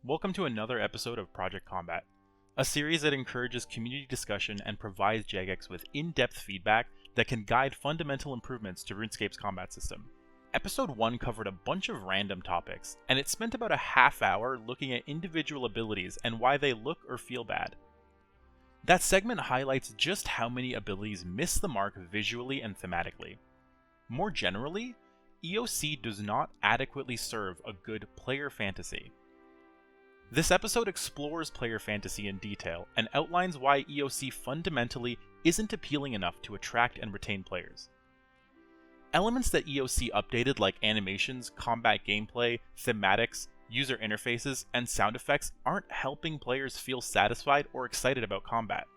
Welcome to another episode of Project Combat, a series that encourages community discussion and provides Jagex with in-depth feedback that can guide fundamental improvements to RuneScape's combat system. Episode 1 covered a bunch of random topics, and it spent about a half hour looking at individual abilities and why they look or feel bad. That segment highlights just how many abilities miss the mark visually and thematically. More generally, EoC does not adequately serve a good player fantasy. This episode explores player fantasy in detail and outlines why EoC fundamentally isn't appealing enough to attract and retain players. Elements that EoC updated like animations, combat gameplay, thematics, user interfaces, and sound effects aren't helping players feel satisfied or excited about combat.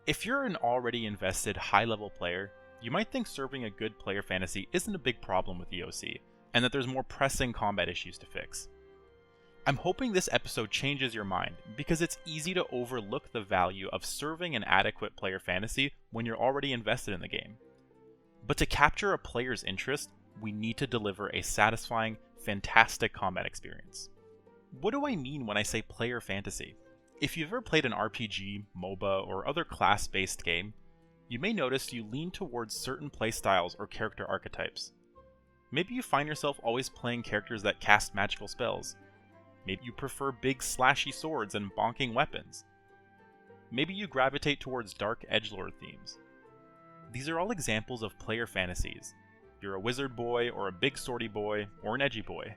If you're an already invested high-level player, you might think serving a good player fantasy isn't a big problem with EoC, and that there's more pressing combat issues to fix. I'm hoping this episode changes your mind, because it's easy to overlook the value of serving an adequate player fantasy when you're already invested in the game. But to capture a player's interest, we need to deliver a satisfying, fantastic combat experience. What do I mean when I say player fantasy? If you've ever played an RPG, MOBA, or other class-based game, you may notice you lean towards certain playstyles or character archetypes. Maybe you find yourself always playing characters that cast magical spells. Maybe you prefer big slashy swords and bonking weapons. Maybe you gravitate towards dark edgelord themes. These are all examples of player fantasies. You're a wizard boy, or a big swordy boy, or an edgy boy.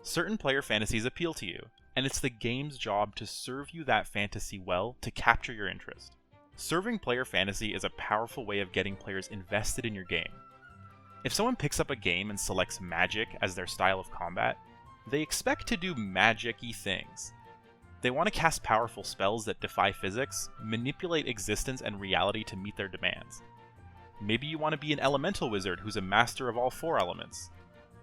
Certain player fantasies appeal to you, and it's the game's job to serve you that fantasy well to capture your interest. Serving player fantasy is a powerful way of getting players invested in your game. If someone picks up a game and selects magic as their style of combat, they expect to do magic-y things. They want to cast powerful spells that defy physics, manipulate existence and reality to meet their demands. Maybe you want to be an elemental wizard who's a master of all 4 elements.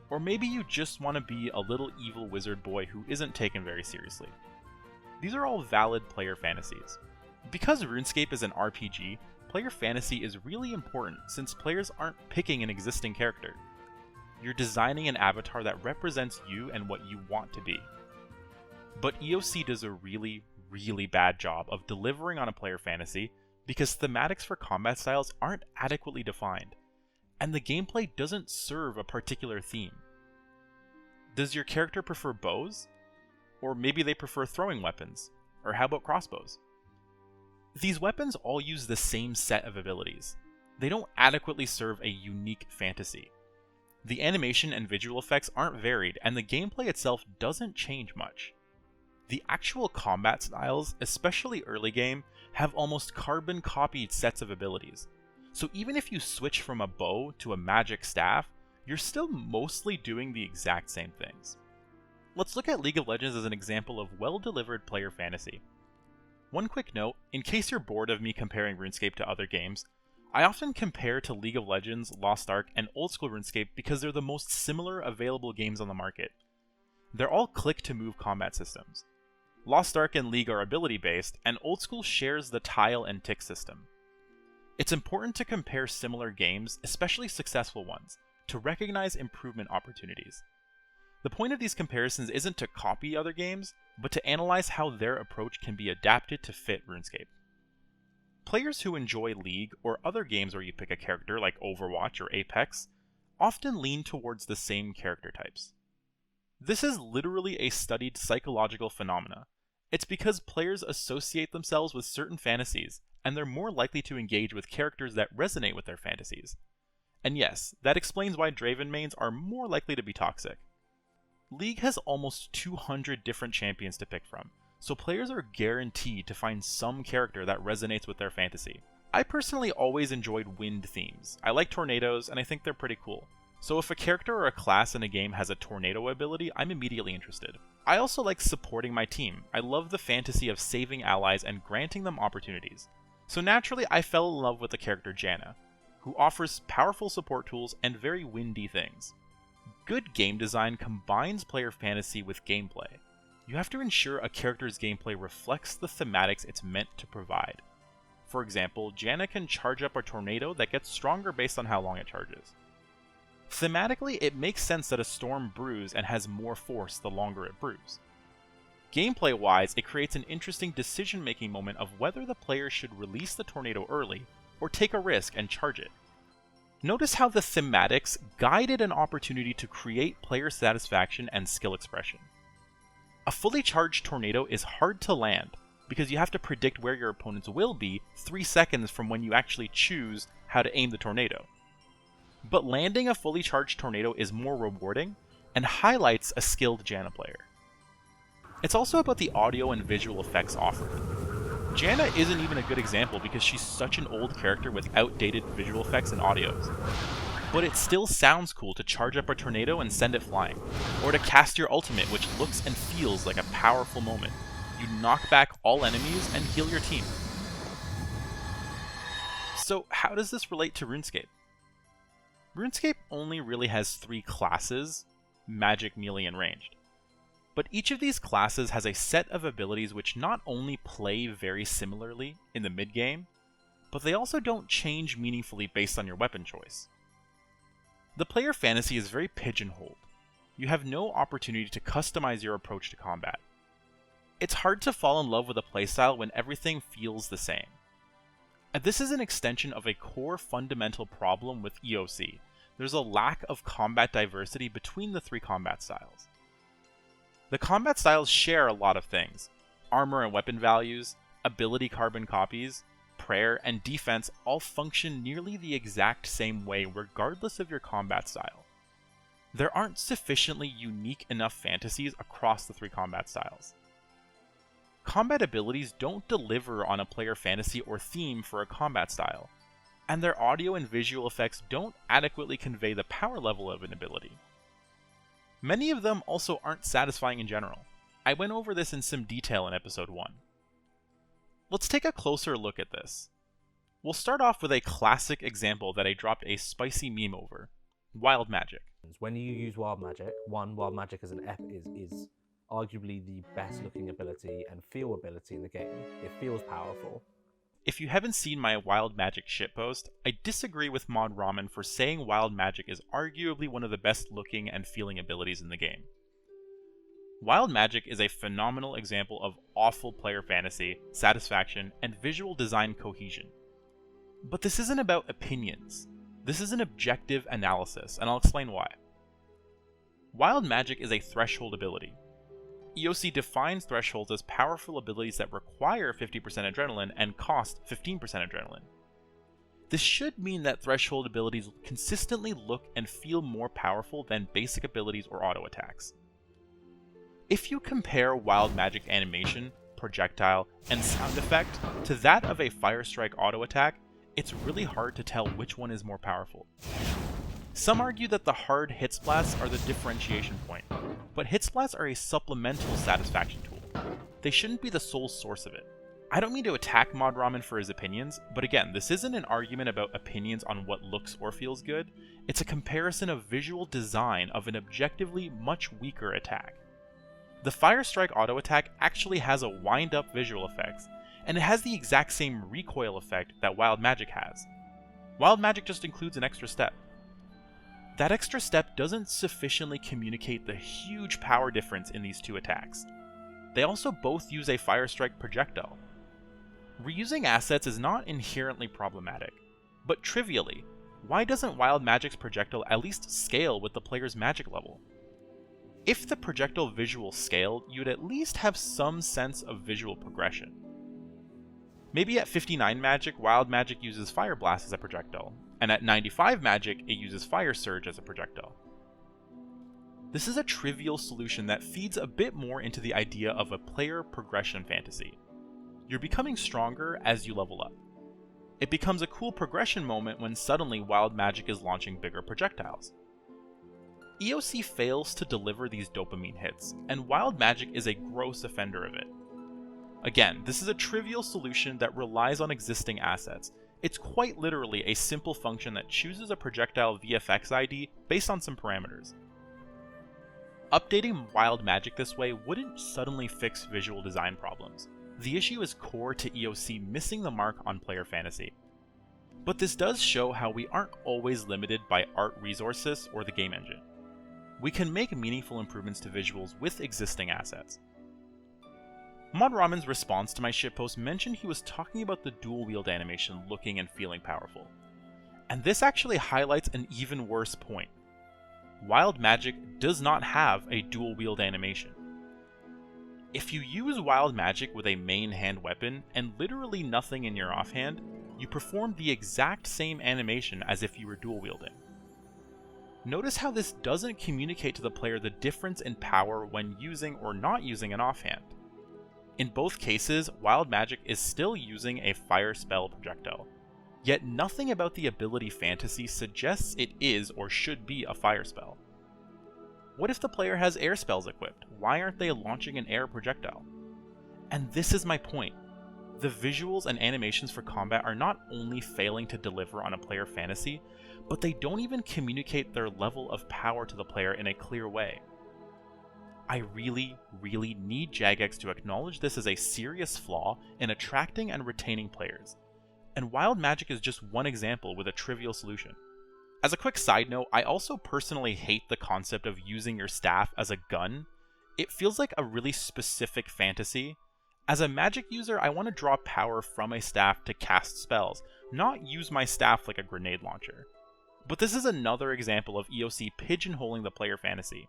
Or maybe you just want to be a little evil wizard boy who isn't taken very seriously. These are all valid player fantasies. Because RuneScape is an RPG, player fantasy is really important since players aren't picking an existing character. You're designing an avatar that represents you and what you want to be. But EoC does a really, really bad job of delivering on a player fantasy because thematics for combat styles aren't adequately defined, and the gameplay doesn't serve a particular theme. Does your character prefer bows? Or maybe they prefer throwing weapons? Or how about crossbows? These weapons all use the same set of abilities. They don't adequately serve a unique fantasy. The animation and visual effects aren't varied, and the gameplay itself doesn't change much. The actual combat styles, especially early game, have almost carbon-copied sets of abilities. So even if you switch from a bow to a magic staff, you're still mostly doing the exact same things. Let's look at League of Legends as an example of well-delivered player fantasy. One quick note, in case you're bored of me comparing RuneScape to other games, I often compare to League of Legends, LostArk, and OldSchool RuneScape because they're the most similar available games on the market. They're all click-to-move combat systems. LostArk and League are ability-based, and OldSchool shares the tile and tick system. It's important to compare similar games, especially successful ones, to recognize improvement opportunities. The point of these comparisons isn't to copy other games, but to analyze how their approach can be adapted to fit RuneScape. Players who enjoy League or other games where you pick a character like Overwatch or Apex often lean towards the same character types. This is literally a studied psychological phenomena. It's because players associate themselves with certain fantasies, and they're more likely to engage with characters that resonate with their fantasies. And yes, that explains why Draven mains are more likely to be toxic. League has almost 200 different champions to pick from, so players are guaranteed to find some character that resonates with their fantasy. I personally always enjoyed wind themes. I like tornadoes, and I think they're pretty cool. So if a character or a class in a game has a tornado ability, I'm immediately interested. I also like supporting my team. I love the fantasy of saving allies and granting them opportunities. So naturally, I fell in love with the character Janna, who offers powerful support tools and very windy things. Good game design combines player fantasy with gameplay. You have to ensure a character's gameplay reflects the thematics it's meant to provide. For example, Janna can charge up a tornado that gets stronger based on how long it charges. Thematically, it makes sense that a storm brews and has more force the longer it brews. Gameplay-wise, it creates an interesting decision-making moment of whether the player should release the tornado early or take a risk and charge it. Notice how the thematics guided an opportunity to create player satisfaction and skill expression. A fully charged tornado is hard to land because you have to predict where your opponents will be 3 seconds from when you actually choose how to aim the tornado. But landing a fully charged tornado is more rewarding and highlights a skilled Janna player. It's also about the audio and visual effects offered. Janna isn't even a good example because she's such an old character with outdated visual effects and audios. But it still sounds cool to charge up a tornado and send it flying, or to cast your ultimate, which looks and feels like a powerful moment. You knock back all enemies and heal your team. So how does this relate to RuneScape? RuneScape only really has 3 classes: magic, melee, and ranged. But each of these classes has a set of abilities which not only play very similarly in the mid-game, but they also don't change meaningfully based on your weapon choice. The player fantasy is very pigeonholed. You have no opportunity to customize your approach to combat. It's hard to fall in love with a playstyle when everything feels the same. And this is an extension of a core fundamental problem with EoC. There's a lack of combat diversity between the 3 combat styles. The combat styles share a lot of things. Armor and weapon values, ability carbon copies, prayer, and defense all function nearly the exact same way regardless of your combat style. There aren't sufficiently unique enough fantasies across the 3 combat styles. Combat abilities don't deliver on a player fantasy or theme for a combat style, and their audio and visual effects don't adequately convey the power level of an ability. Many of them also aren't satisfying in general. I went over this in some detail in episode 1. Let's take a closer look at this. We'll start off with a classic example that I dropped a spicy meme over: Wild Magic. When you use Wild Magic, Wild Magic as an F is arguably the best looking ability and feel ability in the game. It feels powerful. If you haven't seen my Wild Magic shitpost, I disagree with Mod Ramen for saying Wild Magic is arguably one of the best looking and feeling abilities in the game. Wild Magic is a phenomenal example of awful player fantasy, satisfaction, and visual design cohesion. But this isn't about opinions. This is an objective analysis, and I'll explain why. Wild Magic is a threshold ability. EoC defines thresholds as powerful abilities that require 50% adrenaline and cost 15% adrenaline. This should mean that threshold abilities consistently look and feel more powerful than basic abilities or auto attacks. If you compare Wild Magic animation, projectile, and sound effect to that of a Fire Strike auto attack, it's really hard to tell which one is more powerful. Some argue that the hard hit splats are the differentiation point, but hit splats are a supplemental satisfaction tool. They shouldn't be the sole source of it. I don't mean to attack Mod Ramen for his opinions, but again, this isn't an argument about opinions on what looks or feels good, it's a comparison of visual design of an objectively much weaker attack. The Fire Strike auto attack actually has a wind-up visual effects, and it has the exact same recoil effect that Wild Magic has. Wild Magic just includes an extra step. That extra step doesn't sufficiently communicate the huge power difference in these 2 attacks. They also both use a Fire Strike projectile. Reusing assets is not inherently problematic, but trivially, why doesn't Wild Magic's projectile at least scale with the player's magic level? If the projectile visual scaled, you'd at least have some sense of visual progression. Maybe at 59 magic, Wild Magic uses Fire Blast as a projectile, and at 95 magic, it uses Fire Surge as a projectile. This is a trivial solution that feeds a bit more into the idea of a player progression fantasy. You're becoming stronger as you level up. It becomes a cool progression moment when suddenly Wild Magic is launching bigger projectiles. EoC fails to deliver these dopamine hits, and Wild Magic is a gross offender of it. Again, this is a trivial solution that relies on existing assets. It's quite literally a simple function that chooses a projectile VFX ID based on some parameters. Updating Wild Magic this way wouldn't suddenly fix visual design problems. The issue is core to EoC missing the mark on player fantasy. But this does show how we aren't always limited by art resources or the game engine. We can make meaningful improvements to visuals with existing assets. Mod Ramen's response to my shitpost mentioned he was talking about the dual wield animation looking and feeling powerful. And this actually highlights an even worse point. Wild Magic does not have a dual wield animation. If you use Wild Magic with a main hand weapon and literally nothing in your offhand, you perform the exact same animation as if you were dual wielding. Notice how this doesn't communicate to the player the difference in power when using or not using an offhand. In both cases, Wild Magic is still using a fire spell projectile, yet nothing about the ability Fantasy suggests it is or should be a fire spell. What if the player has air spells equipped? Why aren't they launching an air projectile? And this is my point. The visuals and animations for combat are not only failing to deliver on a player fantasy, but they don't even communicate their level of power to the player in a clear way. I really need Jagex to acknowledge this as a serious flaw in attracting and retaining players, and Wild Magic is just one example with a trivial solution. As a quick side note, I also personally hate the concept of using your staff as a gun. It feels like a really specific fantasy. As a magic user, I want to draw power from a staff to cast spells, not use my staff like a grenade launcher. But this is another example of EoC pigeonholing the player fantasy.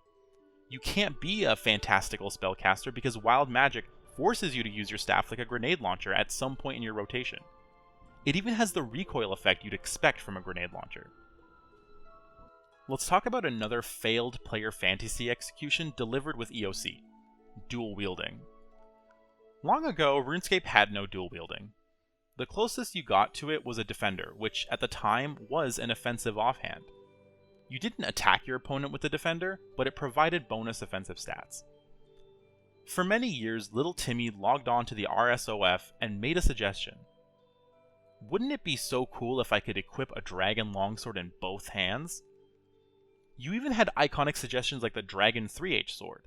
You can't be a fantastical spellcaster because Wild Magic forces you to use your staff like a grenade launcher at some point in your rotation. It even has the recoil effect you'd expect from a grenade launcher. Let's talk about another failed player fantasy execution delivered with EoC, Dual Wielding. Long ago, RuneScape had no dual wielding. The closest you got to it was a defender, which at the time was an offensive offhand. You didn't attack your opponent with the defender, but it provided bonus offensive stats. For many years, Little Timmy logged on to the RSOF and made a suggestion. Wouldn't it be so cool if I could equip a dragon longsword in both hands? You even had iconic suggestions like the Dragon 3H sword.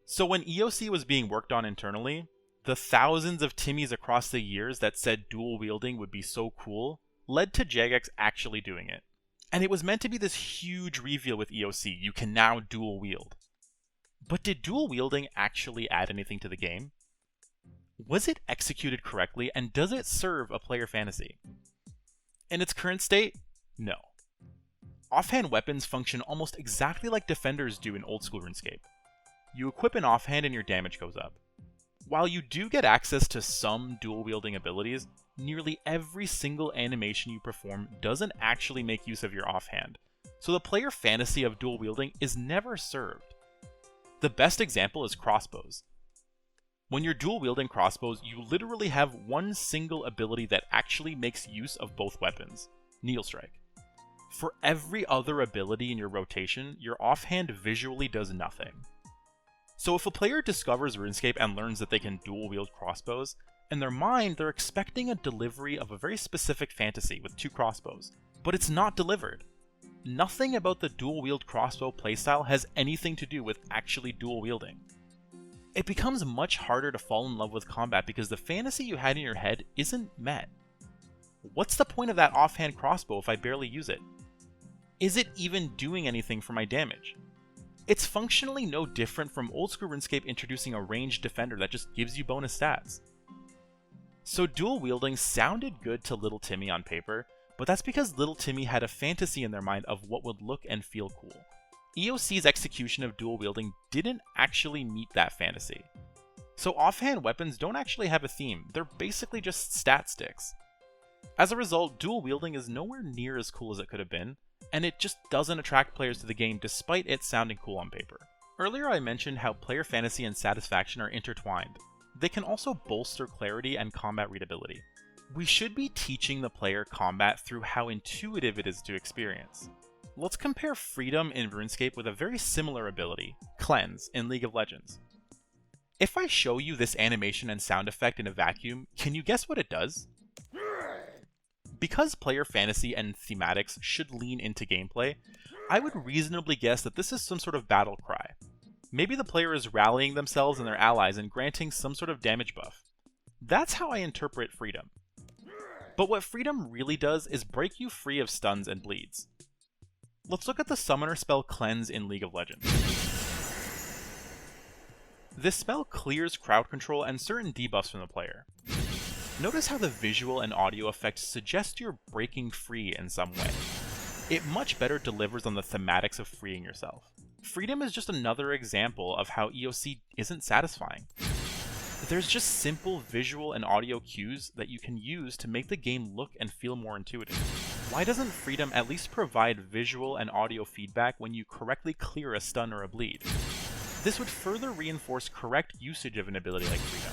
So when EoC was being worked on internally, the thousands of Timmys across the years that said dual wielding would be so cool led to Jagex actually doing it. And it was meant to be this huge reveal with EoC, you can now dual wield. But did dual wielding actually add anything to the game? Was it executed correctly, and does it serve a player fantasy? In its current state, no. Offhand weapons function almost exactly like defenders do in old school RuneScape. You equip an offhand and your damage goes up. While you do get access to some dual wielding abilities, nearly every single animation you perform doesn't actually make use of your offhand, so the player fantasy of dual wielding is never served. The best example is crossbows. When you're dual wielding crossbows, you literally have one single ability that actually makes use of both weapons, Needle Strike. For every other ability in your rotation, your offhand visually does nothing. So if a player discovers RuneScape and learns that they can dual wield crossbows, in their mind they're expecting a delivery of a very specific fantasy with two crossbows, but it's not delivered. Nothing about the dual wield crossbow playstyle has anything to do with actually dual wielding. It becomes much harder to fall in love with combat because the fantasy you had in your head isn't met. What's the point of that offhand crossbow if I barely use it? Is it even doing anything for my damage? It's functionally no different from old school RuneScape introducing a ranged defender that just gives you bonus stats. So dual wielding sounded good to Little Timmy on paper, but that's because Little Timmy had a fantasy in their mind of what would look and feel cool. EoC's execution of dual wielding didn't actually meet that fantasy. So offhand weapons don't actually have a theme, they're basically just stat sticks. As a result, dual wielding is nowhere near as cool as it could have been, and it just doesn't attract players to the game despite it sounding cool on paper. Earlier I mentioned how player fantasy and satisfaction are intertwined. They can also bolster clarity and combat readability. We should be teaching the player combat through how intuitive it is to experience. Let's compare Freedom in RuneScape with a very similar ability, Cleanse, in League of Legends. If I show you this animation and sound effect in a vacuum, can you guess what it does? Because player fantasy and thematics should lean into gameplay, I would reasonably guess that this is some sort of battle cry. Maybe the player is rallying themselves and their allies and granting some sort of damage buff. That's how I interpret Freedom. But what Freedom really does is break you free of stuns and bleeds. Let's look at the summoner spell Cleanse in League of Legends. This spell clears crowd control and certain debuffs from the player. Notice how the visual and audio effects suggest you're breaking free in some way. It much better delivers on the thematics of freeing yourself. Freedom is just another example of how EoC isn't satisfying. There's just simple visual and audio cues that you can use to make the game look and feel more intuitive. Why doesn't Freedom at least provide visual and audio feedback when you correctly clear a stun or a bleed? This would further reinforce correct usage of an ability like Freedom.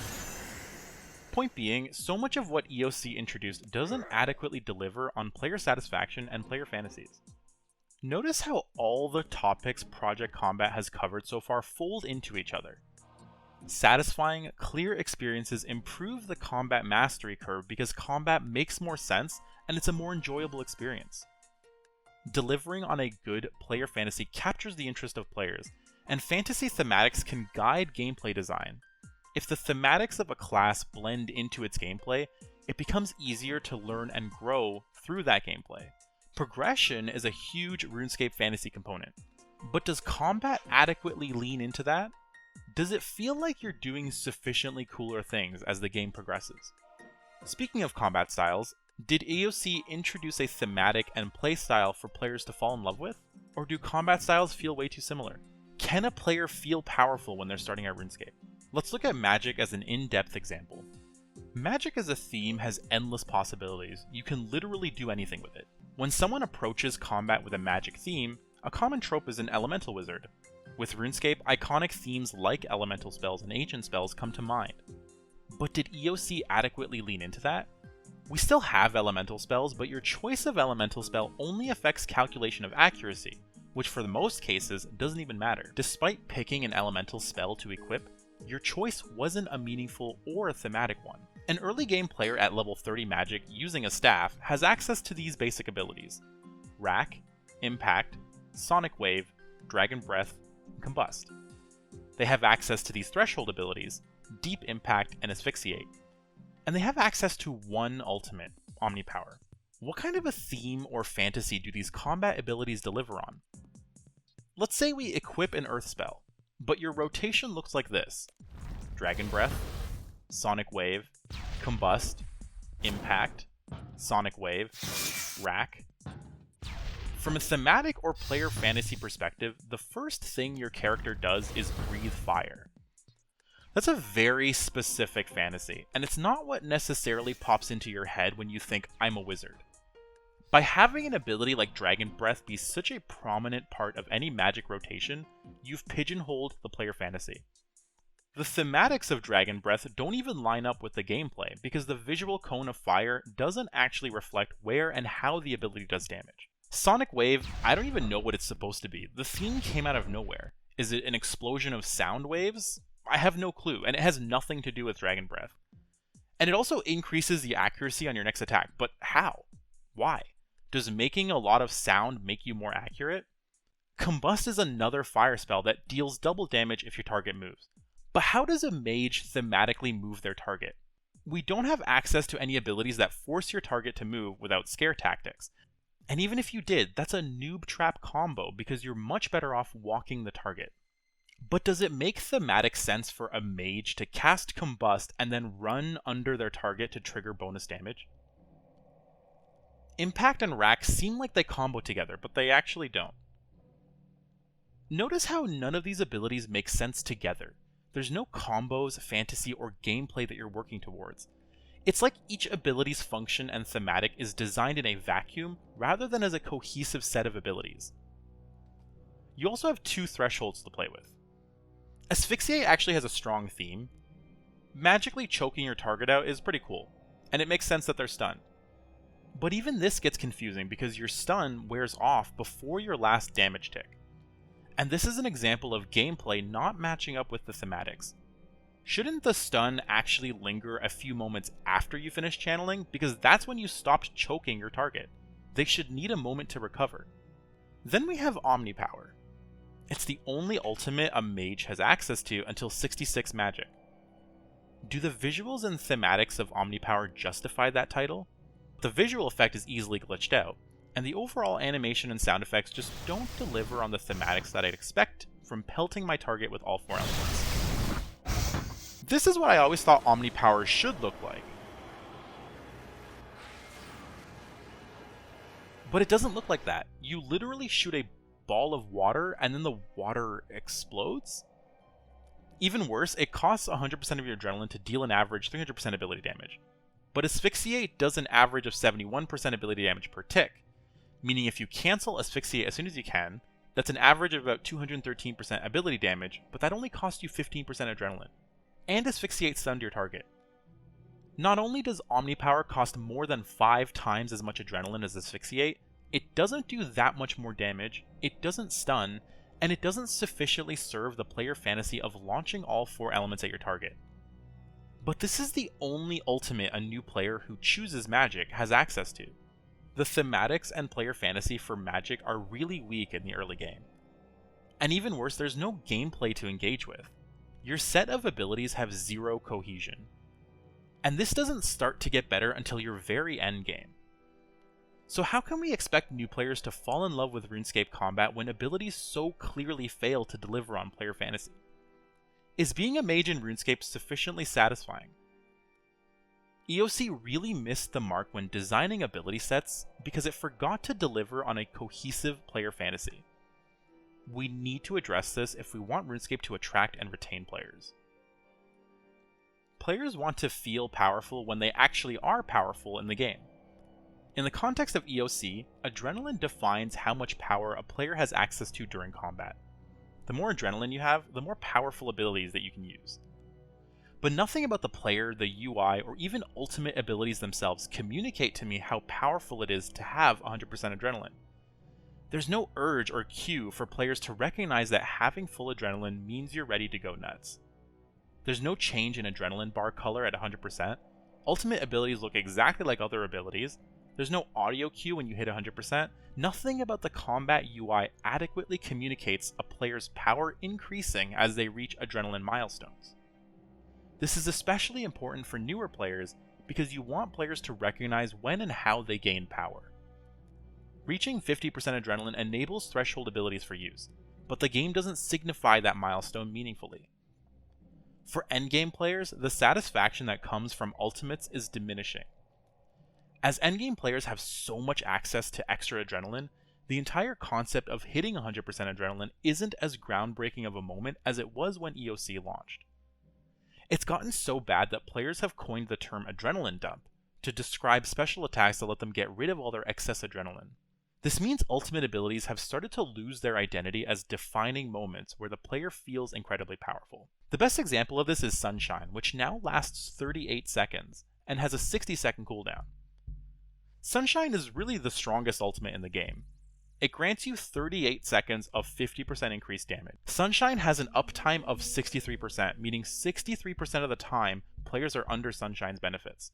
Point being, so much of what EoC introduced doesn't adequately deliver on player satisfaction and player fantasies. Notice how all the topics Project Combat has covered so far fold into each other. Satisfying, clear experiences improve the combat mastery curve because combat makes more sense and it's a more enjoyable experience. Delivering on a good player fantasy captures the interest of players, and fantasy thematics can guide gameplay design. If the thematics of a class blend into its gameplay, it becomes easier to learn and grow through that gameplay. Progression is a huge RuneScape fantasy component, but does combat adequately lean into that? Does it feel like you're doing sufficiently cooler things as the game progresses? Speaking of combat styles, did EoC introduce a thematic and play style for players to fall in love with? Or do combat styles feel way too similar? Can a player feel powerful when they're starting at RuneScape? Let's look at magic as an in-depth example. Magic as a theme has endless possibilities. You can literally do anything with it. When someone approaches combat with a magic theme, a common trope is an elemental wizard. With RuneScape, iconic themes like elemental spells and ancient spells come to mind. But did EoC adequately lean into that? We still have elemental spells, but your choice of elemental spell only affects calculation of accuracy, which for the most cases doesn't even matter. Despite picking an elemental spell to equip, your choice wasn't a meaningful or a thematic one. An early game player at level 30 magic using a staff has access to these basic abilities: Rack, Impact, Sonic Wave, Dragon Breath, and Combust. They have access to these threshold abilities, Deep Impact and Asphyxiate. And they have access to one ultimate, Omnipower. What kind of a theme or fantasy do these combat abilities deliver on? Let's say we equip an Earth spell, but your rotation looks like this: Dragon Breath, Sonic Wave, Combust, Impact, Sonic Wave, Rack. From a thematic or player fantasy perspective, the first thing your character does is breathe fire. That's a very specific fantasy, and it's not what necessarily pops into your head when you think, I'm a wizard. By having an ability like Dragon Breath be such a prominent part of any magic rotation, you've pigeonholed the player fantasy. The thematics of Dragon Breath don't even line up with the gameplay, because the visual cone of fire doesn't actually reflect where and how the ability does damage. Sonic Wave, I don't even know what it's supposed to be. The theme came out of nowhere. Is it an explosion of sound waves? I have no clue, and it has nothing to do with Dragon Breath. And it also increases the accuracy on your next attack, but how? Why? Does making a lot of sound make you more accurate? Combust is another fire spell that deals double damage if your target moves. But how does a mage thematically move their target? We don't have access to any abilities that force your target to move without scare tactics. And even if you did, that's a noob trap combo because you're much better off walking the target. But does it make thematic sense for a mage to cast Combust and then run under their target to trigger bonus damage? Impact and Rack seem like they combo together, but they actually don't. Notice how none of these abilities make sense together. There's no combos, fantasy, or gameplay that you're working towards. It's like each ability's function and thematic is designed in a vacuum rather than as a cohesive set of abilities. You also have two thresholds to play with. Asphyxiate actually has a strong theme. Magically choking your target out is pretty cool, and it makes sense that they're stunned. But even this gets confusing because your stun wears off before your last damage tick. And this is an example of gameplay not matching up with the thematics. Shouldn't the stun actually linger a few moments after you finish channeling, because that's when you stopped choking your target? They should need a moment to recover. Then we have Omnipower. It's the only ultimate a mage has access to until 66 magic. Do the visuals and thematics of Omnipower justify that title? The visual effect is easily glitched out, and the overall animation and sound effects just don't deliver on the thematics that I'd expect from pelting my target with all four elements. This is what I always thought Omnipower should look like. But it doesn't look like that. You literally shoot a ball of water and then the water explodes? Even worse, it costs 100% of your adrenaline to deal an average 300% ability damage. But Asphyxiate does an average of 71% ability damage per tick, meaning if you cancel Asphyxiate as soon as you can, that's an average of about 213% ability damage, but that only costs you 15% adrenaline. And Asphyxiate stunned your target. Not only does Omnipower cost more than 5 times as much adrenaline as Asphyxiate, it doesn't do that much more damage, it doesn't stun, and it doesn't sufficiently serve the player fantasy of launching all 4 elements at your target. But this is the only ultimate a new player who chooses Magic has access to. The thematics and player fantasy for Magic are really weak in the early game. And even worse, there's no gameplay to engage with. Your set of abilities have 0 cohesion. And this doesn't start to get better until your very end game. So how can we expect new players to fall in love with RuneScape combat when abilities so clearly fail to deliver on player fantasy? Is being a mage in RuneScape sufficiently satisfying? EoC really missed the mark when designing ability sets because it forgot to deliver on a cohesive player fantasy. We need to address this if we want RuneScape to attract and retain players. Players want to feel powerful when they actually are powerful in the game. In the context of EoC, adrenaline defines how much power a player has access to during combat. The more adrenaline you have, the more powerful abilities that you can use. But nothing about the player, the UI, or even ultimate abilities themselves communicate to me how powerful it is to have 100% adrenaline. There's no urge or cue for players to recognize that having full adrenaline means you're ready to go nuts. There's no change in adrenaline bar color at 100%. Ultimate abilities look exactly like other abilities. There's no audio cue when you hit 100%. Nothing about the combat UI adequately communicates a player's power increasing as they reach adrenaline milestones. This is especially important for newer players because you want players to recognize when and how they gain power. Reaching 50% adrenaline enables threshold abilities for use, but the game doesn't signify that milestone meaningfully. For endgame players, the satisfaction that comes from ultimates is diminishing. As endgame players have so much access to extra adrenaline, the entire concept of hitting 100% adrenaline isn't as groundbreaking of a moment as it was when EoC launched. It's gotten so bad that players have coined the term adrenaline dump to describe special attacks that let them get rid of all their excess adrenaline. This means ultimate abilities have started to lose their identity as defining moments where the player feels incredibly powerful. The best example of this is Sunshine, which now lasts 38 seconds and has a 60-second cooldown. Sunshine is really the strongest ultimate in the game. It grants you 38 seconds of 50% increased damage. Sunshine has an uptime of 63%, meaning 63% of the time players are under Sunshine's benefits.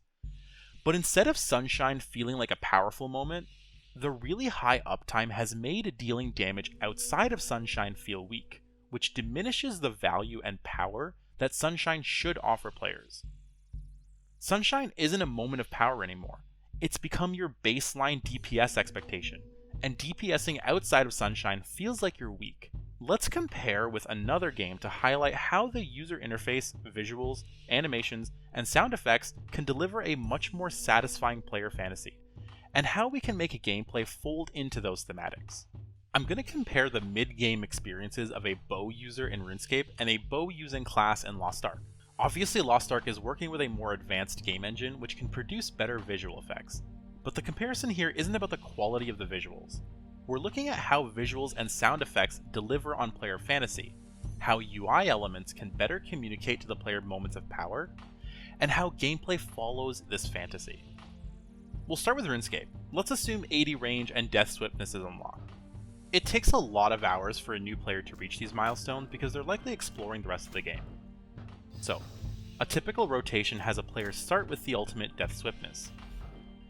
But instead of Sunshine feeling like a powerful moment, the really high uptime has made dealing damage outside of Sunshine feel weak, which diminishes the value and power that Sunshine should offer players. Sunshine isn't a moment of power anymore. It's become your baseline DPS expectation, and DPSing outside of Sunshine feels like you're weak. Let's compare with another game to highlight how the user interface, visuals, animations, and sound effects can deliver a much more satisfying player fantasy, and how we can make a gameplay fold into those thematics. I'm going to compare the mid-game experiences of a bow user in RuneScape and a bow using class in LostArk. Obviously, LostArk is working with a more advanced game engine which can produce better visual effects. But the comparison here isn't about the quality of the visuals. We're looking at how visuals and sound effects deliver on player fantasy, how UI elements can better communicate to the player moments of power, and how gameplay follows this fantasy. We'll start with RuneScape. Let's assume 80 range and Death Swiftness is unlocked. It takes a lot of hours for a new player to reach these milestones because they're likely exploring the rest of the game. So, a typical rotation has a player start with the ultimate Death Swiftness.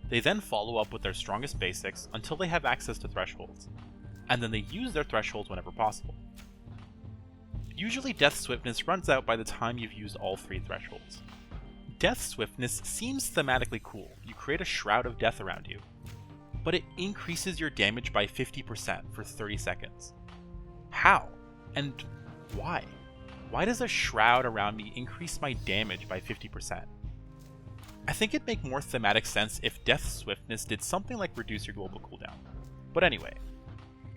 They then follow up with their strongest basics until they have access to thresholds, and then they use their thresholds whenever possible. Usually Death Swiftness runs out by the time you've used all 3 thresholds. Death Swiftness seems thematically cool. You create a shroud of death around you, but it increases your damage by 50% for 30 seconds. How? And why? Why does a shroud around me increase my damage by 50%? I think it'd make more thematic sense if Death Swiftness did something like reduce your global cooldown. But anyway,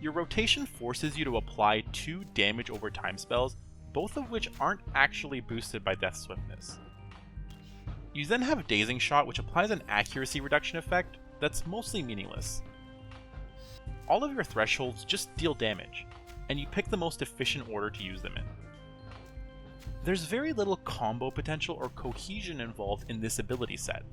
your rotation forces you to apply 2 damage over time spells, both of which aren't actually boosted by Death Swiftness. You then have Dazing Shot, which applies an accuracy reduction effect that's mostly meaningless. All of your thresholds just deal damage, and you pick the most efficient order to use them in. There's very little combo potential or cohesion involved in this ability set,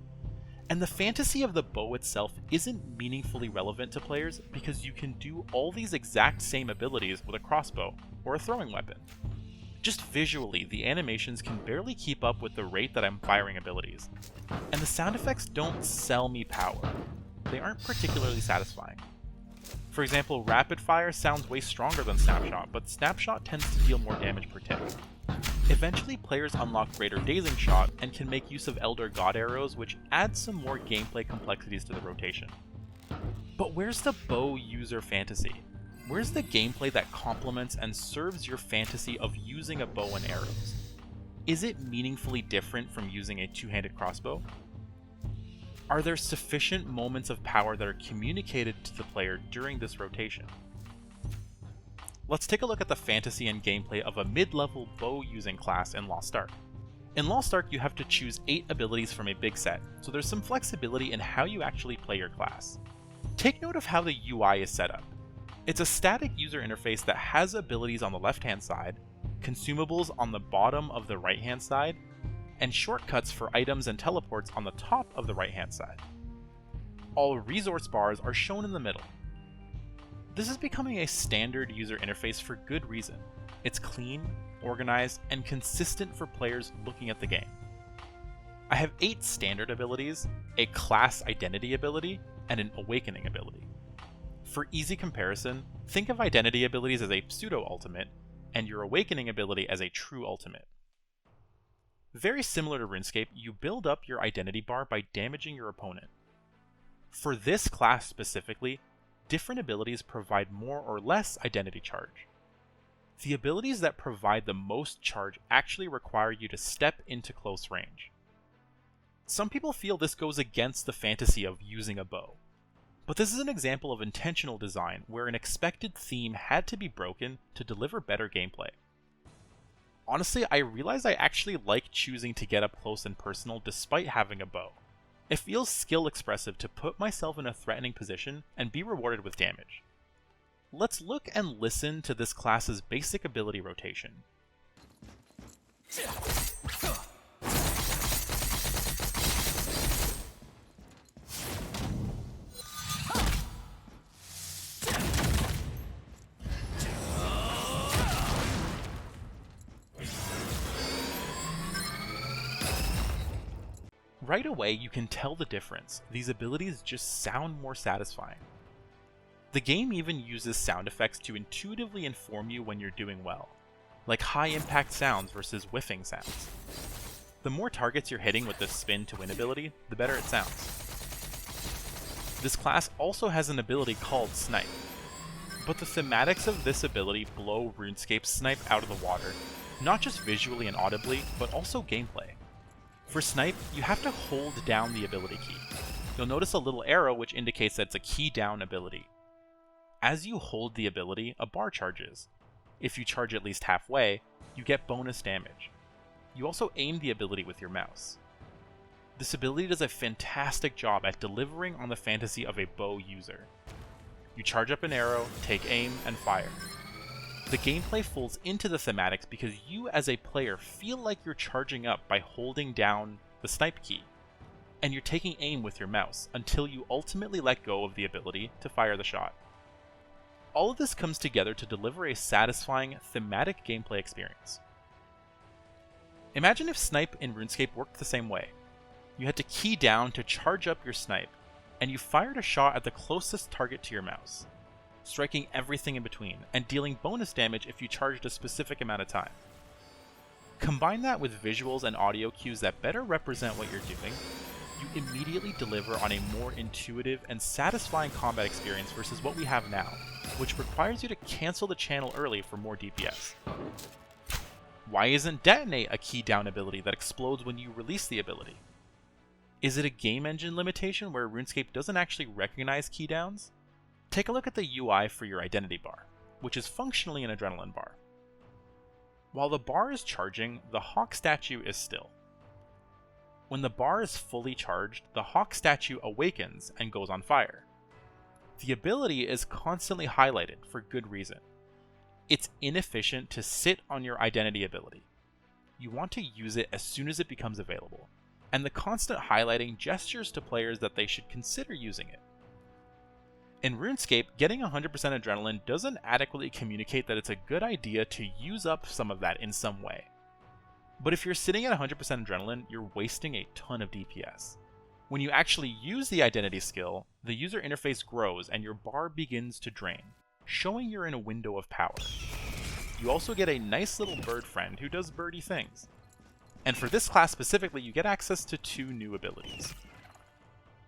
and the fantasy of the bow itself isn't meaningfully relevant to players because you can do all these exact same abilities with a crossbow or a throwing weapon. Just visually, the animations can barely keep up with the rate that I'm firing abilities, and the sound effects don't sell me power. They aren't particularly satisfying. For example, Rapid Fire sounds way stronger than Snapshot, but Snapshot tends to deal more damage per tick. Eventually, players unlock greater Dazing Shot and can make use of Elder God Arrows, which adds some more gameplay complexities to the rotation. But where's the bow user fantasy? Where's the gameplay that complements and serves your fantasy of using a bow and arrows? Is it meaningfully different from using a two-handed crossbow? Are there sufficient moments of power that are communicated to the player during this rotation? Let's take a look at the fantasy and gameplay of a mid-level bow-using class in LostArk. In LostArk, you have to choose 8 abilities from a big set, so there's some flexibility in how you actually play your class. Take note of how the UI is set up. It's a static user interface that has abilities on the left-hand side, consumables on the bottom of the right-hand side, and shortcuts for items and teleports on the top of the right-hand side. All resource bars are shown in the middle. This is becoming a standard user interface for good reason. It's clean, organized, and consistent for players looking at the game. I have 8 standard abilities, a class identity ability, and an awakening ability. For easy comparison, think of identity abilities as a pseudo-ultimate, and your awakening ability as a true ultimate. Very similar to RuneScape, you build up your identity bar by damaging your opponent. For this class specifically, different abilities provide more or less identity charge. The abilities that provide the most charge actually require you to step into close range. Some people feel this goes against the fantasy of using a bow, but this is an example of intentional design where an expected theme had to be broken to deliver better gameplay. Honestly, I realized I actually like choosing to get up close and personal despite having a bow. It feels skill expressive to put myself in a threatening position and be rewarded with damage. Let's look and listen to this class's basic ability rotation. Right away, you can tell the difference. These abilities just sound more satisfying. The game even uses sound effects to intuitively inform you when you're doing well, like high impact sounds versus whiffing sounds. The more targets you're hitting with the spin to win ability, the better it sounds. This class also has an ability called Snipe, but the thematics of this ability blow RuneScape's Snipe out of the water, not just visually and audibly, but also gameplay. For Snipe, you have to hold down the ability key. You'll notice a little arrow which indicates that it's a key down ability. As you hold the ability, a bar charges. If you charge at least halfway, you get bonus damage. You also aim the ability with your mouse. This ability does a fantastic job at delivering on the fantasy of a bow user. You charge up an arrow, take aim, and fire. The gameplay folds into the thematics because you as a player feel like you're charging up by holding down the snipe key, and you're taking aim with your mouse until you ultimately let go of the ability to fire the shot. All of this comes together to deliver a satisfying thematic gameplay experience. Imagine if Snipe in RuneScape worked the same way. You had to key down to charge up your snipe, and you fired a shot at the closest target to your mouse, striking everything in between, and dealing bonus damage if you charged a specific amount of time. Combine that with visuals and audio cues that better represent what you're doing, you immediately deliver on a more intuitive and satisfying combat experience versus what we have now, which requires you to cancel the channel early for more DPS. Why isn't Detonate a key down ability that explodes when you release the ability? Is it a game engine limitation where RuneScape doesn't actually recognize key downs? Take a look at the UI for your identity bar, which is functionally an adrenaline bar. While the bar is charging, the hawk statue is still. When the bar is fully charged, the hawk statue awakens and goes on fire. The ability is constantly highlighted for good reason. It's inefficient to sit on your identity ability. You want to use it as soon as it becomes available, and the constant highlighting gestures to players that they should consider using it. In RuneScape, getting 100% adrenaline doesn't adequately communicate that it's a good idea to use up some of that in some way. But if you're sitting at 100% adrenaline, you're wasting a ton of DPS. When you actually use the identity skill, the user interface grows and your bar begins to drain, showing you're in a window of power. You also get a nice little bird friend who does birdie things. And for this class specifically, you get access to 2 new abilities.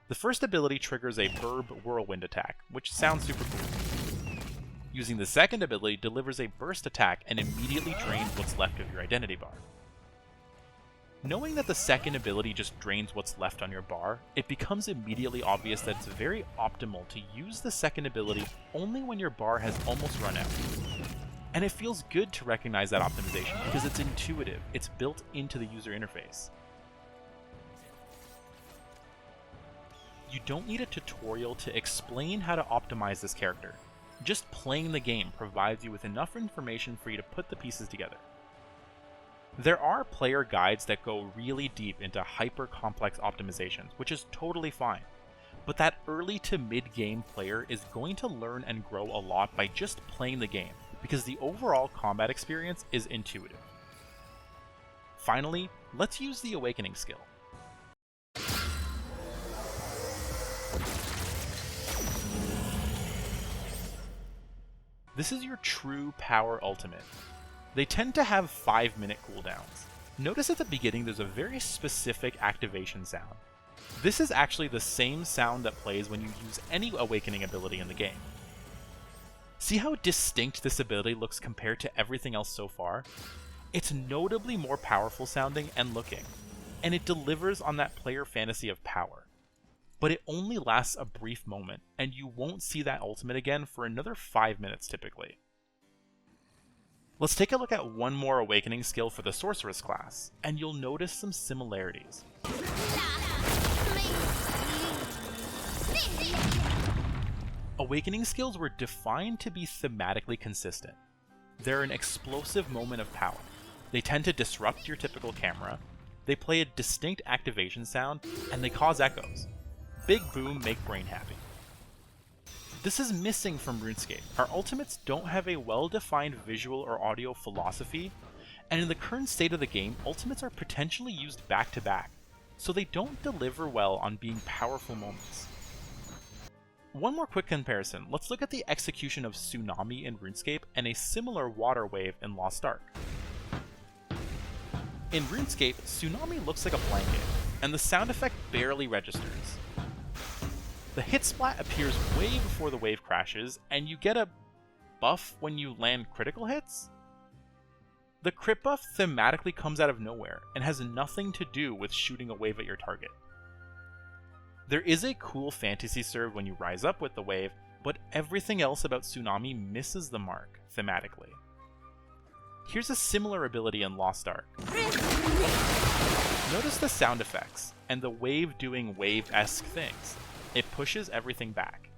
The first ability triggers a Burb Whirlwind attack, which sounds super cool. Using the second ability delivers a burst attack and immediately drains what's left of your identity bar. Knowing that the second ability just drains what's left on your bar, it becomes immediately obvious that it's very optimal to use the second ability only when your bar has almost run out. And it feels good to recognize that optimization because it's intuitive, it's built into the user interface. You don't need a tutorial to explain how to optimize this character. Just playing the game provides you with enough information for you to put the pieces together. There are player guides that go really deep into hyper-complex optimizations, which is totally fine. But that early to mid-game player is going to learn and grow a lot by just playing the game, because the overall combat experience is intuitive. Finally, let's use the Awakening skill. This is your true power ultimate. They tend to have 5-minute cooldowns. Notice at the beginning there's a very specific activation sound. This is actually the same sound that plays when you use any Awakening ability in the game. See how distinct this ability looks compared to everything else so far? It's notably more powerful sounding and looking, and it delivers on that player fantasy of power. But it only lasts a brief moment, and you won't see that ultimate again for another 5 minutes typically. Let's take a look at one more Awakening skill for the Sorceress class, and you'll notice some similarities. Awakening skills were defined to be thematically consistent. They're an explosive moment of power. They tend to disrupt your typical camera, they play a distinct activation sound, and they cause echoes. Big boom, make brain happy. This is missing from RuneScape. Our ultimates don't have a well-defined visual or audio philosophy, and in the current state of the game, ultimates are potentially used back-to-back, so they don't deliver well on being powerful moments. One more quick comparison, let's look at the execution of Tsunami in RuneScape and a similar water wave in LostArk. In RuneScape, Tsunami looks like a blanket, and the sound effect barely registers. The hit splat appears way before the wave crashes, and you get a buff when you land critical hits? The crit buff thematically comes out of nowhere, and has nothing to do with shooting a wave at your target. There is a cool fantasy serve when you rise up with the wave, but everything else about Tsunami misses the mark, thematically. Here's a similar ability in LostArk. Notice the sound effects, and the wave doing wave-esque things. It pushes everything back.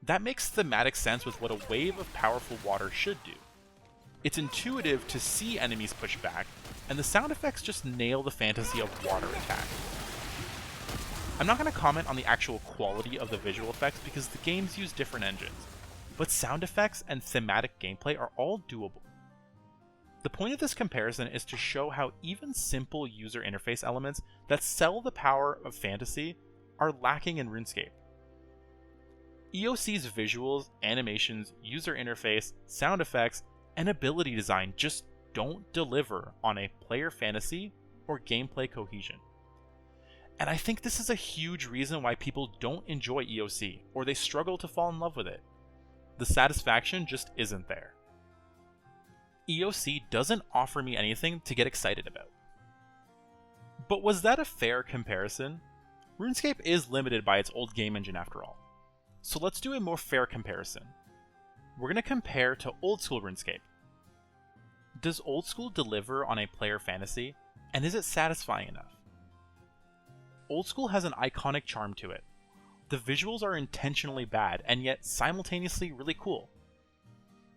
That makes thematic sense with what a wave of powerful water should do. It's intuitive to see enemies push back, and the sound effects just nail the fantasy of water attack. I'm not going to comment on the actual quality of the visual effects because the games use different engines, but sound effects and thematic gameplay are all doable. The point of this comparison is to show how even simple user interface elements that sell the power of fantasy are lacking in RuneScape. EoC's visuals, animations, user interface, sound effects, and ability design just don't deliver on a player fantasy or gameplay cohesion. And I think this is a huge reason why people don't enjoy EoC, or they struggle to fall in love with it. The satisfaction just isn't there. EoC doesn't offer me anything to get excited about. But was that a fair comparison? RuneScape is limited by its old game engine after all. So let's do a more fair comparison. We're going to compare to OldSchool RuneScape. Does OldSchool deliver on a player fantasy, and is it satisfying enough? OldSchool has an iconic charm to it. The visuals are intentionally bad, and yet simultaneously really cool.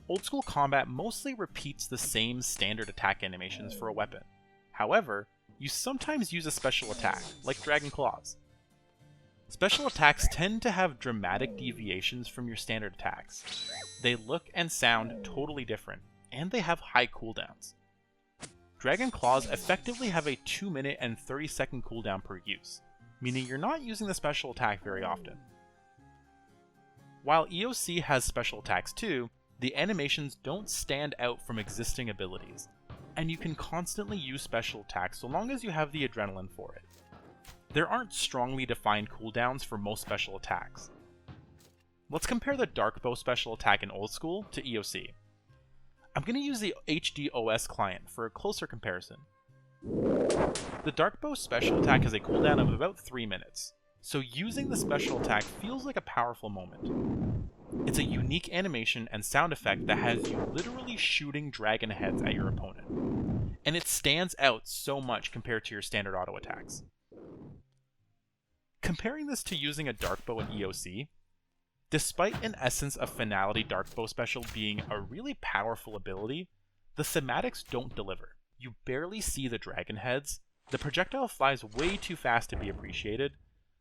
OldSchool combat mostly repeats the same standard attack animations for a weapon. However, you sometimes use a special attack, like Dragon Claws. Special attacks tend to have dramatic deviations from your standard attacks. They look and sound totally different, and they have high cooldowns. Dragon Claws effectively have a 2-minute and 30-second cooldown per use, meaning you're not using the special attack very often. While EoC has special attacks too, the animations don't stand out from existing abilities, and you can constantly use special attacks so long as you have the adrenaline for it. There aren't strongly defined cooldowns for most special attacks. Let's compare the Darkbow special attack in OldSchool to EoC. I'm going to use the HDOS client for a closer comparison. The Darkbow special attack has a cooldown of about 3 minutes, so using the special attack feels like a powerful moment. It's a unique animation and sound effect that has you literally shooting dragon heads at your opponent, and it stands out so much compared to your standard auto attacks. Comparing this to using a Darkbow in EoC, despite in essence a Finality Darkbow special being a really powerful ability, the thematics don't deliver. You barely see the dragon heads, the projectile flies way too fast to be appreciated,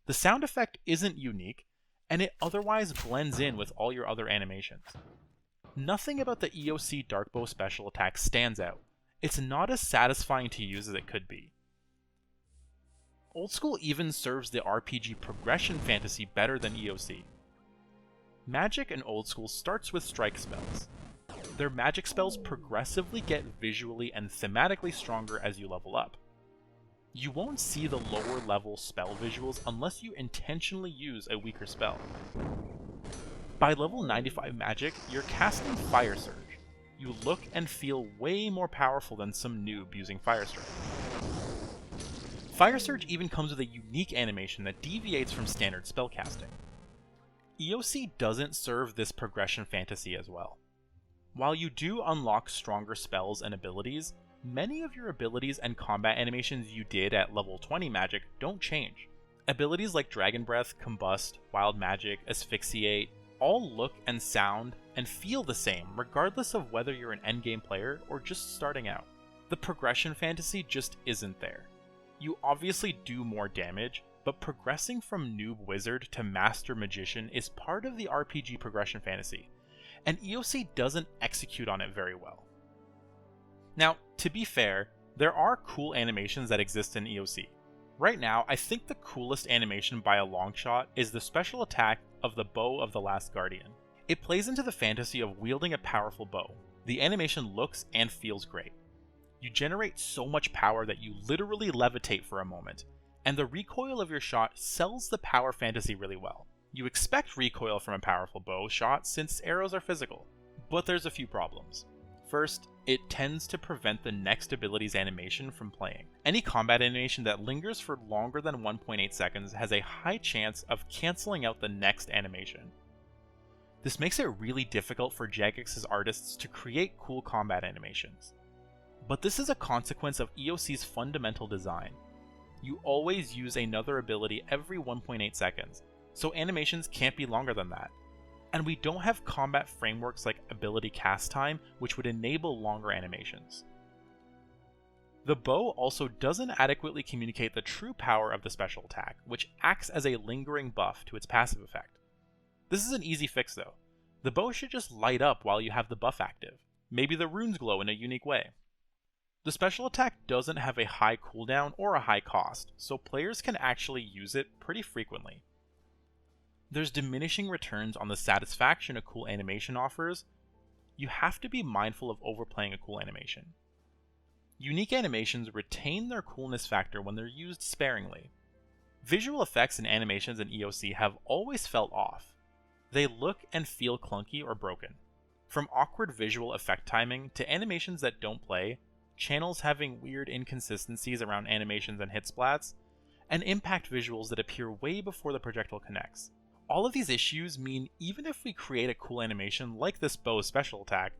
the sound effect isn't unique, and it otherwise blends in with all your other animations. Nothing about the EoC Darkbow special attack stands out. It's not as satisfying to use as it could be. OldSchool even serves the RPG progression fantasy better than EoC. Magic in OldSchool starts with strike spells. Their magic spells progressively get visually and thematically stronger as you level up. You won't see the lower level spell visuals unless you intentionally use a weaker spell. By level 95 magic, you're casting Fire Surge. You look and feel way more powerful than some noob using Fire Strike. Fire Surge even comes with a unique animation that deviates from standard spellcasting. EoC doesn't serve this progression fantasy as well. While you do unlock stronger spells and abilities, many of your abilities and combat animations you did at level 20 magic don't change. Abilities like Dragon Breath, Combust, Wild Magic, Asphyxiate all look and sound and feel the same regardless of whether you're an endgame player or just starting out. The progression fantasy just isn't there. You obviously do more damage, but progressing from Noob Wizard to Master Magician is part of the RPG progression fantasy, and EoC doesn't execute on it very well. Now, to be fair, there are cool animations that exist in EoC. Right now, I think the coolest animation by a long shot is the special attack of the Bow of the Last Guardian. It plays into the fantasy of wielding a powerful bow. The animation looks and feels great. You generate so much power that you literally levitate for a moment, and the recoil of your shot sells the power fantasy really well. You expect recoil from a powerful bow shot since arrows are physical, but there's a few problems. First, it tends to prevent the next ability's animation from playing. Any combat animation that lingers for longer than 1.8 seconds has a high chance of cancelling out the next animation. This makes it really difficult for Jagex's artists to create cool combat animations. But this is a consequence of EoC's fundamental design. You always use another ability every 1.8 seconds, so animations can't be longer than that. And we don't have combat frameworks like ability cast time, which would enable longer animations. The bow also doesn't adequately communicate the true power of the special attack, which acts as a lingering buff to its passive effect. This is an easy fix though. The bow should just light up while you have the buff active. Maybe the runes glow in a unique way. The special attack doesn't have a high cooldown or a high cost, so players can actually use it pretty frequently. There's diminishing returns on the satisfaction a cool animation offers. You have to be mindful of overplaying a cool animation. Unique animations retain their coolness factor when they're used sparingly. Visual effects and animations in EoC have always felt off. They look and feel clunky or broken. From awkward visual effect timing to animations that don't play, channels having weird inconsistencies around animations and hit splats, and impact visuals that appear way before the projectile connects. All of these issues mean even if we create a cool animation like this bow special attack,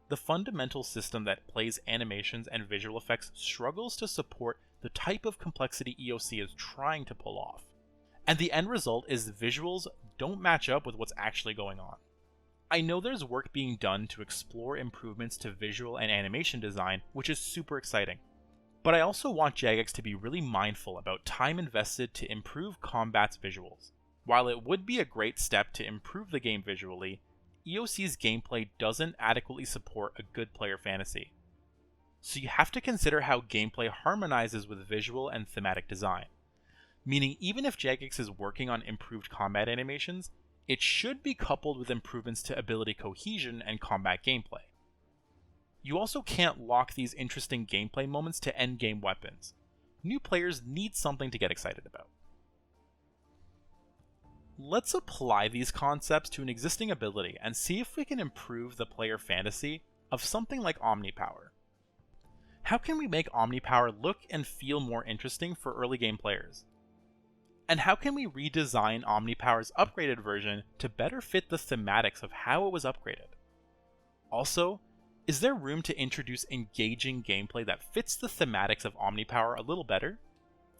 the fundamental system that plays animations and visual effects struggles to support the type of complexity EoC is trying to pull off. And the end result is visuals don't match up with what's actually going on. I know there's work being done to explore improvements to visual and animation design, which is super exciting. But I also want Jagex to be really mindful about time invested to improve combat's visuals. While it would be a great step to improve the game visually, EoC's gameplay doesn't adequately support a good player fantasy. So you have to consider how gameplay harmonizes with visual and thematic design. Meaning even if Jagex is working on improved combat animations, it should be coupled with improvements to ability cohesion and combat gameplay. You also can't lock these interesting gameplay moments to endgame weapons. New players need something to get excited about. Let's apply these concepts to an existing ability and see if we can improve the player fantasy of something like Omnipower. How can we make Omnipower look and feel more interesting for early game players? And how can we redesign Omnipower's upgraded version to better fit the thematics of how it was upgraded? Also, is there room to introduce engaging gameplay that fits the thematics of Omnipower a little better?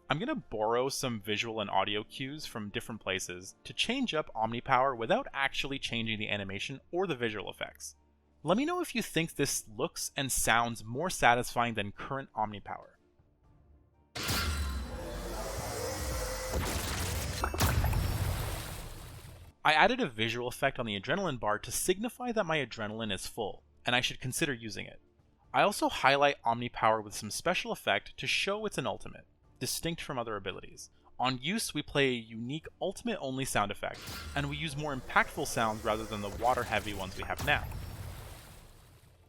I'm going to borrow some visual and audio cues from different places to change up Omnipower without actually changing the animation or the visual effects. Let me know if you think this looks and sounds more satisfying than current Omnipower. I added a visual effect on the adrenaline bar to signify that my adrenaline is full, and I should consider using it. I also highlight Omnipower with some special effect to show it's an ultimate, distinct from other abilities. On use, we play a unique ultimate-only sound effect, and we use more impactful sounds rather than the water-heavy ones we have now.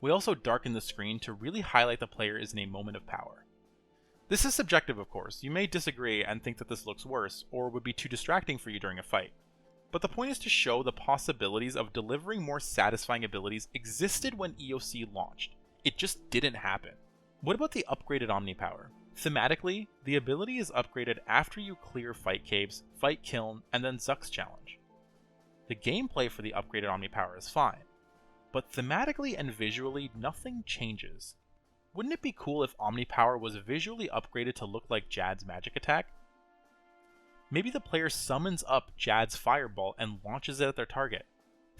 We also darken the screen to really highlight the player is in a moment of power. This is subjective, of course. You may disagree and think that this looks worse, or would be too distracting for you during a fight. But the point is to show the possibilities of delivering more satisfying abilities existed when EoC launched. It just didn't happen. What about the upgraded Omnipower? Thematically, the ability is upgraded after you clear fight caves, fight Kiln, and then Zuck's challenge. The gameplay for the upgraded Omnipower is fine, but thematically and visually nothing changes. Wouldn't it be cool if Omnipower was visually upgraded to look like Jad's magic attack? Maybe the player summons up Jad's fireball and launches it at their target,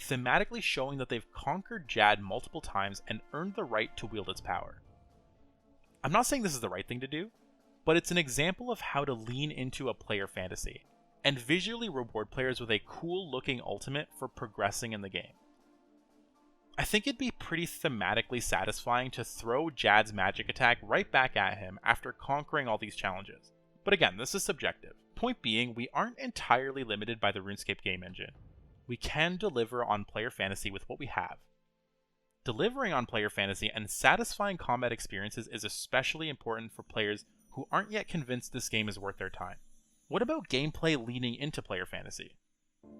thematically showing that they've conquered Jad multiple times and earned the right to wield its power. I'm not saying this is the right thing to do, but it's an example of how to lean into a player fantasy, and visually reward players with a cool looking ultimate for progressing in the game. I think it'd be pretty thematically satisfying to throw Jad's magic attack right back at him after conquering all these challenges. But again, this is subjective. Point being, we aren't entirely limited by the RuneScape game engine. We can deliver on player fantasy with what we have. Delivering on player fantasy and satisfying combat experiences is especially important for players who aren't yet convinced this game is worth their time. What about gameplay leaning into player fantasy?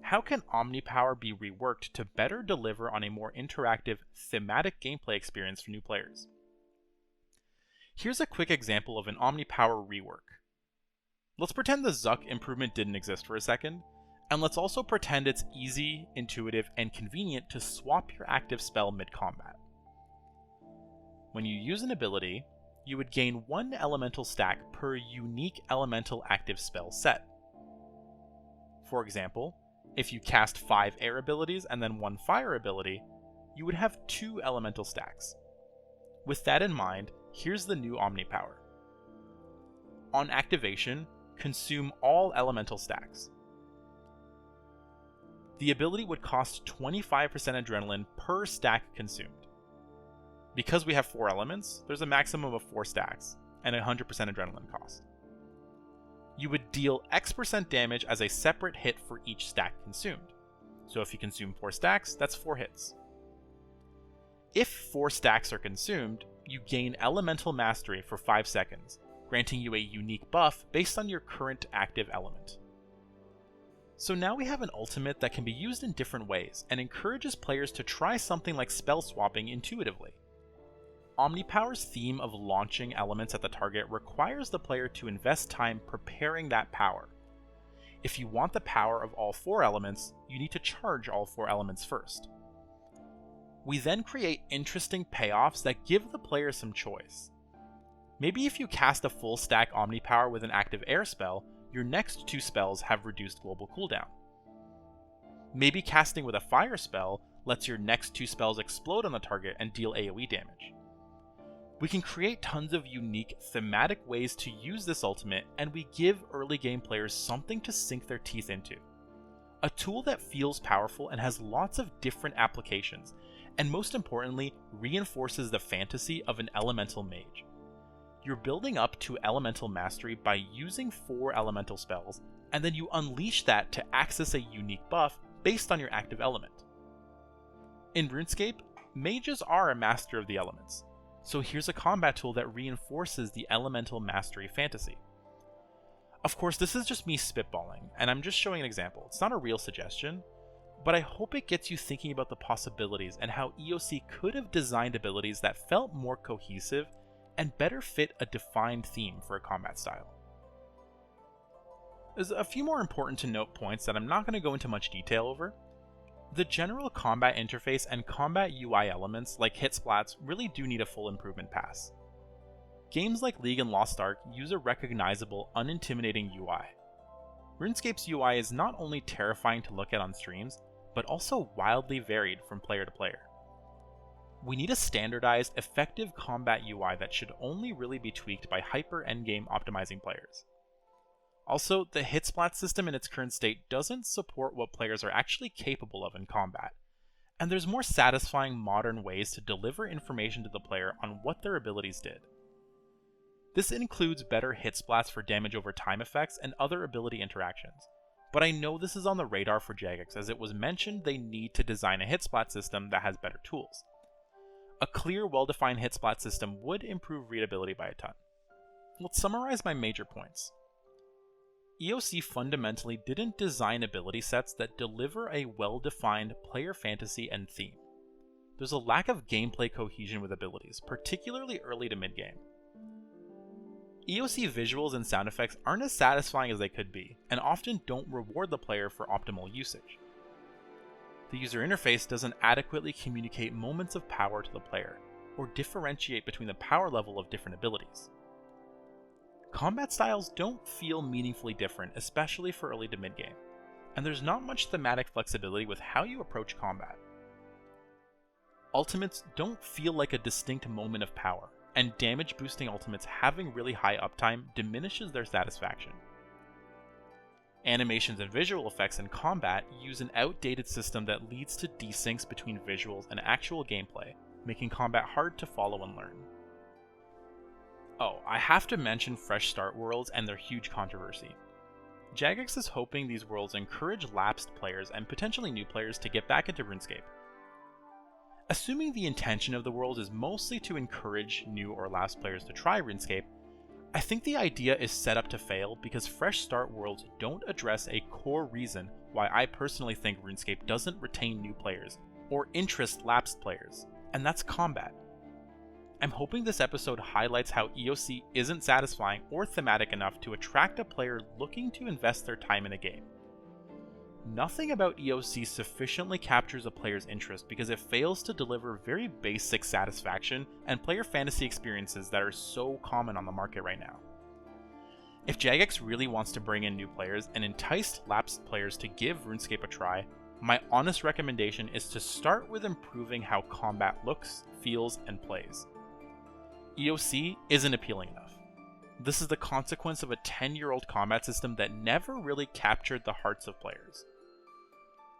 How can Omnipower be reworked to better deliver on a more interactive, thematic gameplay experience for new players? Here's a quick example of an Omnipower rework. Let's pretend the Zuck improvement didn't exist for a second, and let's also pretend it's easy, intuitive, and convenient to swap your active spell mid-combat. When you use an ability, you would gain 1 elemental stack per unique elemental active spell set. For example, if you cast 5 air abilities and then 1 fire ability, you would have 2 elemental stacks. With that in mind, here's the new Omnipower. On activation, consume all elemental stacks. The ability would cost 25% adrenaline per stack consumed. Because we have 4 elements, there's a maximum of 4 stacks, and 100% adrenaline cost. You would deal X% damage as a separate hit for each stack consumed. So if you consume 4 stacks, that's 4 hits. If 4 stacks are consumed, you gain Elemental Mastery for 5 seconds, granting you a unique buff based on your current active element. So now we have an ultimate that can be used in different ways and encourages players to try something like spell swapping intuitively. Omnipower's theme of launching elements at the target requires the player to invest time preparing that power. If you want the power of all 4 elements, you need to charge all 4 elements first. We then create interesting payoffs that give the player some choice. Maybe if you cast a full stack Omnipower with an active air spell, your next 2 spells have reduced global cooldown. Maybe casting with a fire spell lets your next 2 spells explode on the target and deal AoE damage. We can create tons of unique thematic ways to use this ultimate, and we give early game players something to sink their teeth into. A tool that feels powerful and has lots of different applications, and most importantly, reinforces the fantasy of an elemental mage. You're building up to elemental mastery by using 4 elemental spells, and then you unleash that to access a unique buff based on your active element. In RuneScape, mages are a master of the elements, so here's a combat tool that reinforces the elemental mastery fantasy. Of course, this is just me spitballing, and I'm just showing an example. It's not a real suggestion, but I hope it gets you thinking about the possibilities and how EoC could have designed abilities that felt more cohesive and better fit a defined theme for a combat style. There's a few more important to note points that I'm not going to go into much detail over. The general combat interface and combat UI elements like hit splats really do need a full improvement pass. Games like League and LostArk use a recognizable, unintimidating UI. RuneScape's UI is not only terrifying to look at on streams, but also wildly varied from player to player. We need a standardized, effective combat UI that should only really be tweaked by hyper endgame optimizing players. Also, the hit splat system in its current state doesn't support what players are actually capable of in combat, and there's more satisfying modern ways to deliver information to the player on what their abilities did. This includes better hit splats for damage over time effects and other ability interactions, but I know this is on the radar for Jagex as it was mentioned they need to design a hit splat system that has better tools. A clear, well-defined hit splat system would improve readability by a ton. Let's summarize my major points. EoC fundamentally didn't design ability sets that deliver a well-defined player fantasy and theme. There's a lack of gameplay cohesion with abilities, particularly early to mid-game. EoC visuals and sound effects aren't as satisfying as they could be, and often don't reward the player for optimal usage. The user interface doesn't adequately communicate moments of power to the player, or differentiate between the power level of different abilities. Combat styles don't feel meaningfully different, especially for early to mid-game, and there's not much thematic flexibility with how you approach combat. Ultimates don't feel like a distinct moment of power, and damage boosting ultimates having really high uptime diminishes their satisfaction. Animations and visual effects in combat use an outdated system that leads to desyncs between visuals and actual gameplay, making combat hard to follow and learn. Oh, I have to mention Fresh Start worlds and their huge controversy. Jagex is hoping these worlds encourage lapsed players and potentially new players to get back into RuneScape. Assuming the intention of the worlds is mostly to encourage new or lapsed players to try RuneScape, I think the idea is set up to fail because Fresh Start worlds don't address a core reason why I personally think RuneScape doesn't retain new players or interest lapsed players, and that's combat. I'm hoping this episode highlights how EoC isn't satisfying or thematic enough to attract a player looking to invest their time in a game. Nothing about EoC sufficiently captures a player's interest because it fails to deliver very basic satisfaction and player fantasy experiences that are so common on the market right now. If Jagex really wants to bring in new players and entice lapsed players to give RuneScape a try, my honest recommendation is to start with improving how combat looks, feels, and plays. EoC isn't appealing enough. This is the consequence of a 10-year-old combat system that never really captured the hearts of players.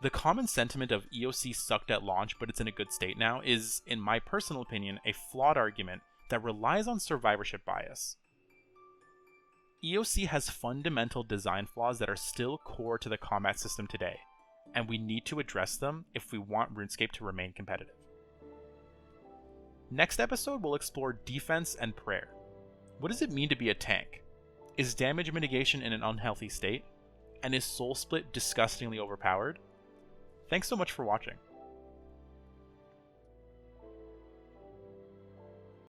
The common sentiment of EoC sucked at launch but it's in a good state now is, in my personal opinion, a flawed argument that relies on survivorship bias. EoC has fundamental design flaws that are still core to the combat system today, and we need to address them if we want RuneScape to remain competitive. Next episode, we'll explore defense and prayer. What does it mean to be a tank? Is damage mitigation in an unhealthy state? And is Soul Split disgustingly overpowered? Thanks so much for watching.